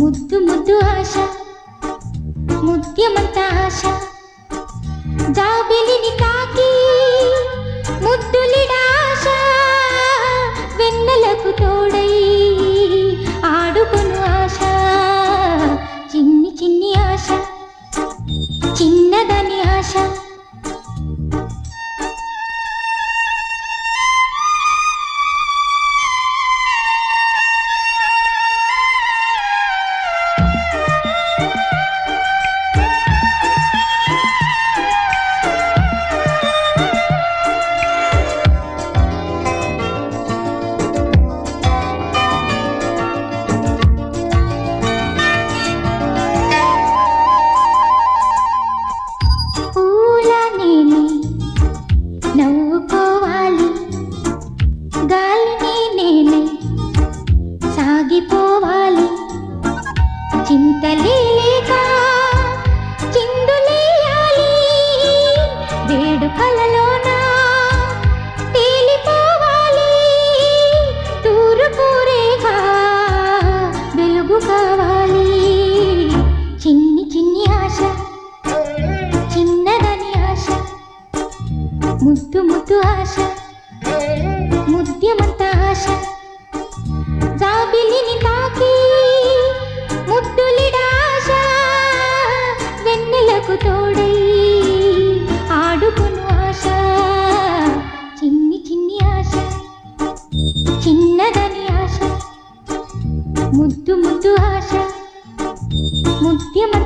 ముద్దు ముద్దు ఆశ ముత్యమంత ఆశ జాబిలిని తాకి ముద్దులిడాశ వెన్నెలకు తోడై ఆడుకొను ఆశ చిన్ని చిన్ని ఆశ చిన్నదని ఆశ నవ్వుకోవాలి గాలిని నేనే సాగిపోవాలి చింతలేక చిందులేయాలి వేడుకలలోన తేలిపోవాలి తూర్పురేగా వెలుగు కావాలి చిన్ని చిన్ని ఆశ చిన్నదని ఆశ ముద్దు ముద్దు ఆశ ముద్యమంత ఆశ జాబిలిని తాకి ముద్దులిడాశ వెన్నెలకు తోడై ఆడుకొను ఆశ చిన్ని చిన్ని ఆశ చిన్నదని ఆశ ముద్దు ముద్దు ఆశ ముద్యమంత